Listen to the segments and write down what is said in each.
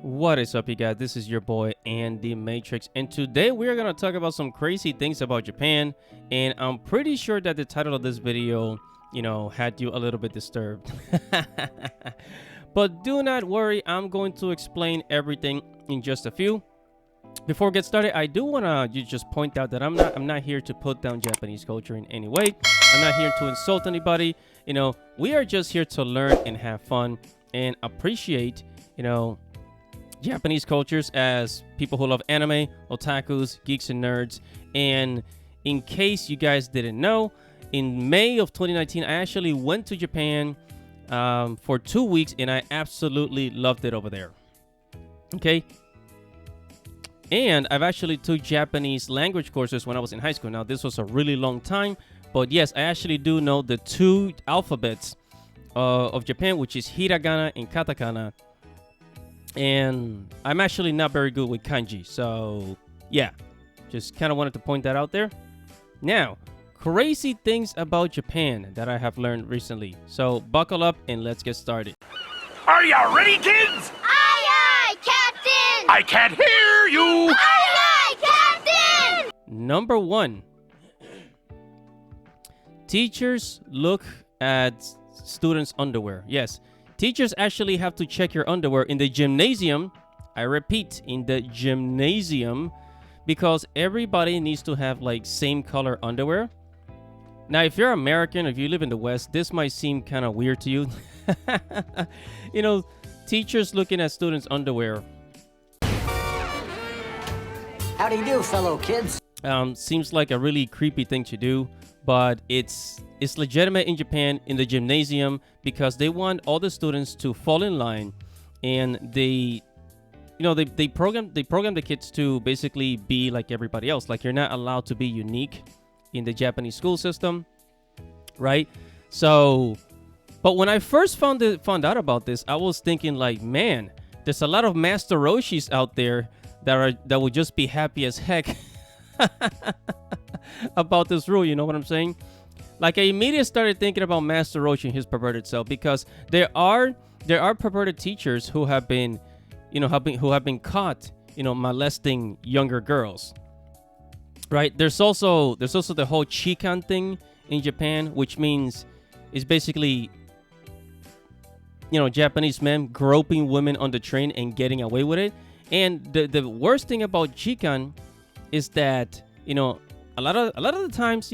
What is up, you guys? This is your boy Andy Matrix, and today we are going to talk about some crazy things about Japan. And I'm pretty sure that the title of this video, had you a little bit disturbed. But do not worry, I'm going to explain everything in just a few. Before we get started, I do want to just point out that I'm not here to put down Japanese culture in any way. I'm not here to insult anybody. We are just here to learn and have fun and appreciate, Japanese cultures as people who love anime, otakus, geeks, and nerds. And in case you guys didn't know, in May of 2019, I actually went to Japan for 2 weeks, and I absolutely loved it over there. Okay. And I've actually took Japanese language courses when I was in high school. Now, this was a really long time, but yes, I actually do know the two alphabets of Japan, which is hiragana and katakana. And I'm actually not very good with kanji. So, yeah, just kind of wanted to point that out there. Now, crazy things about Japan that I have learned recently. So, buckle up and let's get started. Are you ready, kids? Aye, aye, Captain! I can't hear you! Aye, aye, Captain! Number 1. Teachers look at students' underwear. Yes. Teachers actually have to check your underwear in the gymnasium. I repeat, in the gymnasium, because everybody needs to have like same color underwear. Now, if you're American, if you live in the West, this might seem kind of weird to you. Teachers looking at students' underwear. How do you do, fellow kids? Seems like a really creepy thing to do, but it's legitimate in Japan in the gymnasium because they want all the students to fall in line, and they program the kids to basically be like everybody else. Like, you're not allowed to be unique in the Japanese school system, right? So, but when I first found out about this, I was thinking like, man, there's a lot of Master Roshis out there that would just be happy as heck about this rule. You know what I'm saying? Like, I immediately started thinking about Master Roshi and his perverted self, because there are perverted teachers who have been caught, molesting younger girls. Right? There's also the whole chikan thing in Japan, which means it's basically Japanese men groping women on the train and getting away with it. And the worst thing about chikan is that a lot of the times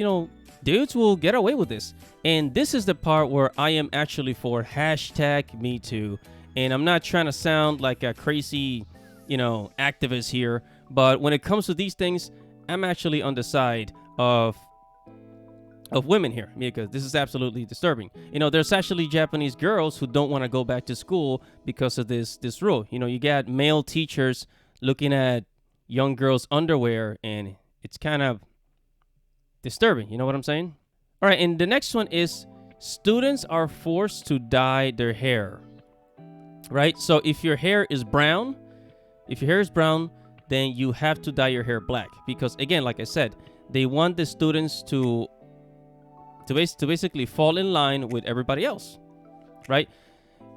dudes will get away with this. And this is the part where I am actually for #MeToo. And I'm not trying to sound like a crazy activist here, but when it comes to these things, I'm actually on the side of women here, because this is absolutely disturbing. There's actually Japanese girls who don't want to go back to school because of this rule. You got male teachers looking at young girls' underwear, and it's kind of disturbing. You know what I'm saying? All right, and the next one is students are forced to dye their hair. Right? So if your hair is brown, then you have to dye your hair black, because, again, like I said, they want the students to basically fall in line with everybody else, right?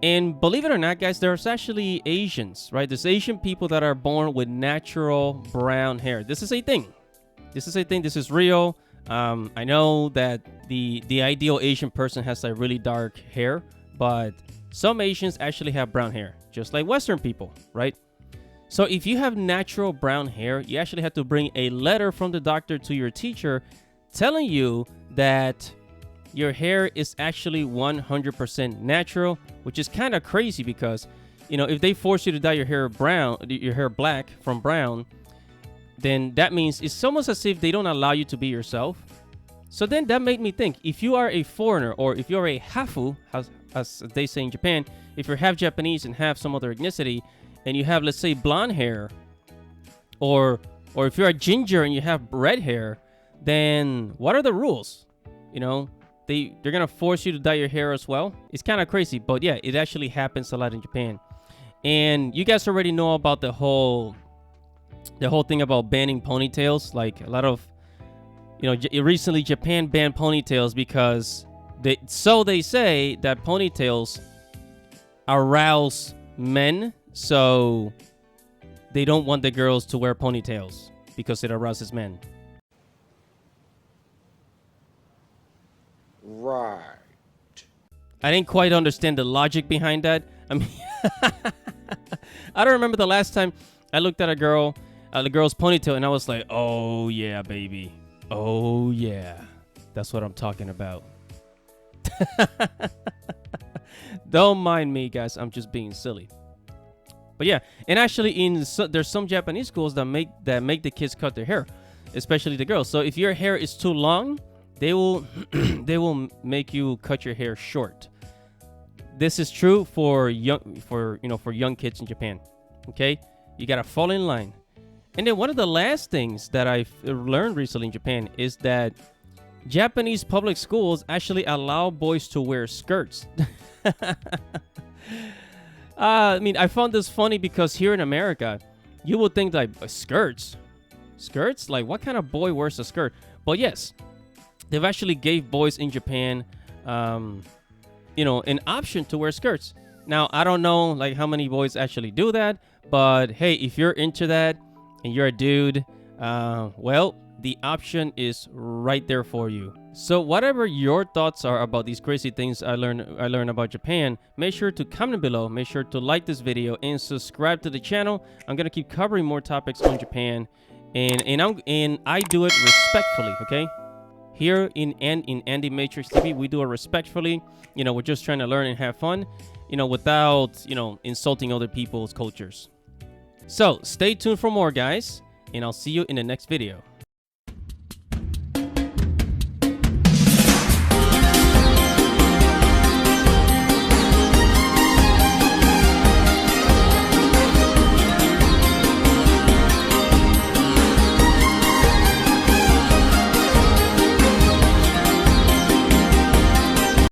And believe it or not, guys, there's actually Asians, right? There's Asian people that are born with natural brown hair. This is a thing. This is real. I know that the ideal Asian person has like really dark hair, but some Asians actually have brown hair, just like Western people, right? So if you have natural brown hair, you actually have to bring a letter from the doctor to your teacher telling you that your hair is actually 100% natural, which is kind of crazy, because if they force you to dye your hair black from brown, then that means it's almost as if they don't allow you to be yourself. So then that made me think, if you are a foreigner, or if you're a hafu, as they say in Japan, if you're half Japanese and half some other ethnicity, and you have, let's say, blonde hair, or if you're a ginger and you have red hair, then what are the rules? They're gonna force you to dye your hair as well. It's kind of crazy, but yeah, it actually happens a lot in Japan. And you guys already know about the whole thing about banning ponytails. Like, a lot of recently Japan banned ponytails because they say that ponytails arouse men So they don't want the girls to wear ponytails because it arouses men. Right. I didn't quite understand the logic behind that. I mean, I don't remember the last time I looked at a girl, the girl's ponytail, and I was like, oh yeah, baby. Oh yeah. That's what I'm talking about. Don't mind me, guys. I'm just being silly. But yeah, and actually, there's some Japanese schools that make the kids cut their hair, especially the girls. So if your hair is too long, they will they will make you cut your hair short. This is true for young kids in Japan. Okay, you gotta fall in line. And then one of the last things that I've learned recently in Japan is that Japanese public schools actually allow boys to wear skirts. I mean, I found this funny because here in America, you would think like skirts, like what kind of boy wears a skirt? But yes, they've actually gave boys in Japan, an option to wear skirts. Now, I don't know like how many boys actually do that, but hey, if you're into that and you're a dude, well, the option is right there for you. So whatever your thoughts are about these crazy things I learned about Japan, make sure to comment below, make sure to like this video and subscribe to the channel. I'm gonna keep covering more topics on Japan, and I do it respectfully, okay? Here in Andy Matrix TV, we do it respectfully. We're just trying to learn and have fun, without, insulting other people's cultures. So stay tuned for more, guys, and I'll see you in the next video.